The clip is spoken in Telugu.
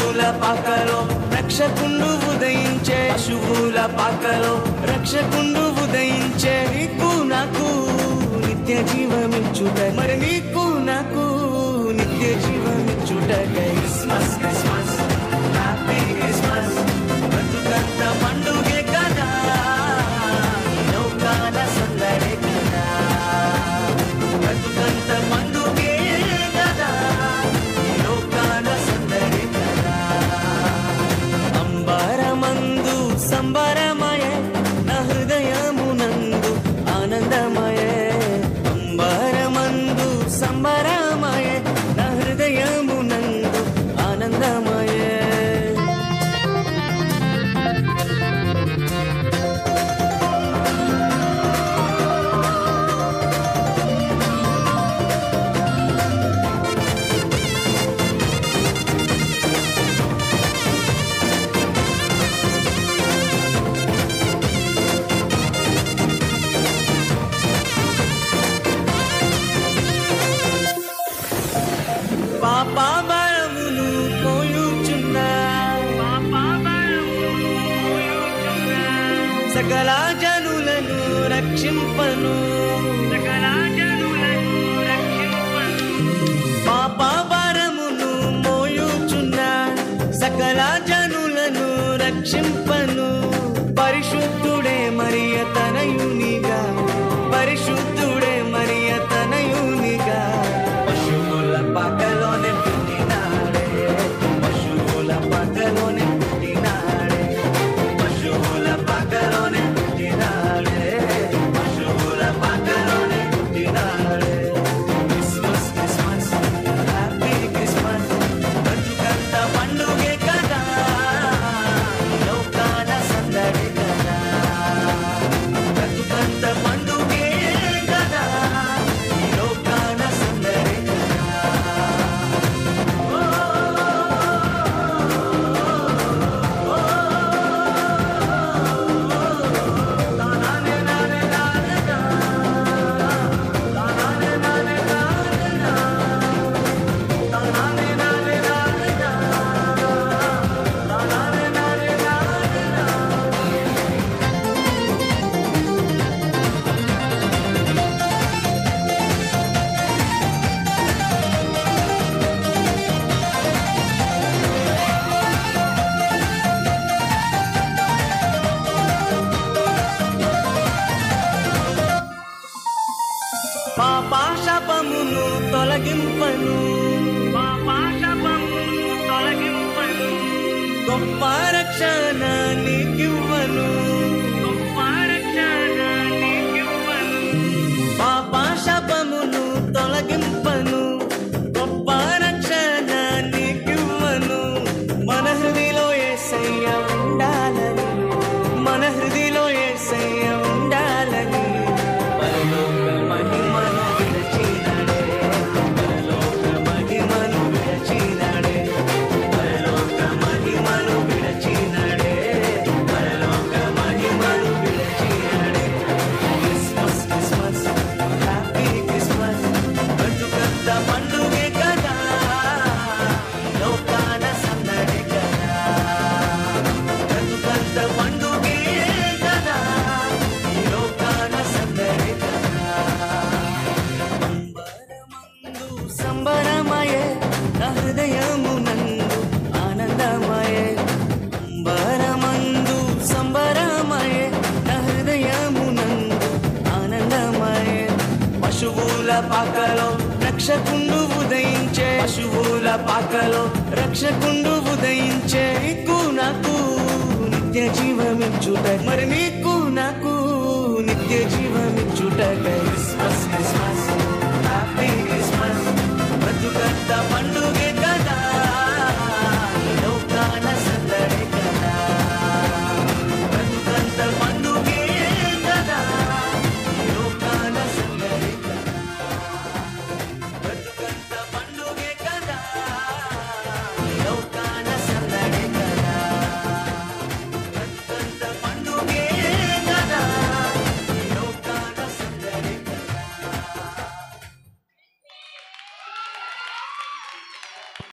పశువుల పాకలో రక్షకుండు ఉదయించే, పశువుల పాకలో రక్షకుండు ఉదయించే. నీకు నాకు నిత్య జీవమిచ్చుట, మరి నీకు నాకు నిత్య జీవమిచ్చుట. క్రిస్మస్ క్రిస్మస్ హ్యాపీ క్రిస్మస్, బ్రతుకంత పండుగే కదా, లోకాల సందడే కదా, బ్రతుకంత పండుగే కదా, లోకాల సందడే కదా. అంబరమందు సంబరమయే, నా హృదయమునందు ఆనందమయే. అంబరమందు సంబరమయే, నా హృదయమునందు ఆనందమయే. పాపభరమును మోయుచున్నా, సకల జనులను రక్షింపను, పాపభరమును మోయుచున్నా, సకల జనులను రక్షింపను. పరిశుద్ధుడే మరియ తనయునిగా, పరిశుద్ధుడే మరియ తనయునిగా. పశువుల పాకలోనే పుట్టినాడే, పశువుల పాకలోనే పుట్టినాడే, పశువుల పాకలోనే పుట్టినాడే, పశువుల పాకలోనే పుట్టినాడే. క్రిస్మస్ క్రిస్మస్ హ్యాపీ క్రిస్మస్, బ్రతుకంత పండుగే కదా, లోకాల సందడి కదా, బ్రతుకంత పండుగే కదా, లోకాల సందడి కదా. పాపశాపమును తొలగింపను, గొప్ప రక్షణ నీకివ్వను, పాపశాపమును తొలగింపను, గొప్ప రక్షణ నీకివ్వను. మన హృదిలో యేసయ్య ఉండాలని, మన హృదిలో యేసయ్య ఉండాలని. పరలోక మహిమను విడచినాడే, పరలోక మహిమను విడచినాడే, పరలోక మహిమను విడచినాడే, పరలోక మహిమను విడచినాడే. క్రిస్మస్ క్రిస్మస్ హ్యాపీ క్రిస్మస్, బ్రతుకంత పండుగే కదా, లోకాల సందడి కదా, బ్రతుకంత పండుగే కదా, లోకాల సందడి కదా. అంబరమందు సంబరమయే, నా హృదయమునందు ఆనందమయే. అంబరమందు సంబరమయే, నా హృదయమునందు ఆనందమయే. పశువుల పాకలో రక్షకుండు ఉదయించే, పశువుల పాకలో రక్షకుండు ఉదయించే. నీకు నాకు నిత్య జీవమిచ్చుట, మరి నీకు నాకు నిత్య జీవమిచ్చుట. క్రిస్మస్ క్రిస్మస్ హ్యాపీ క్రిస్మస్, బ్రతుకంత పండుగే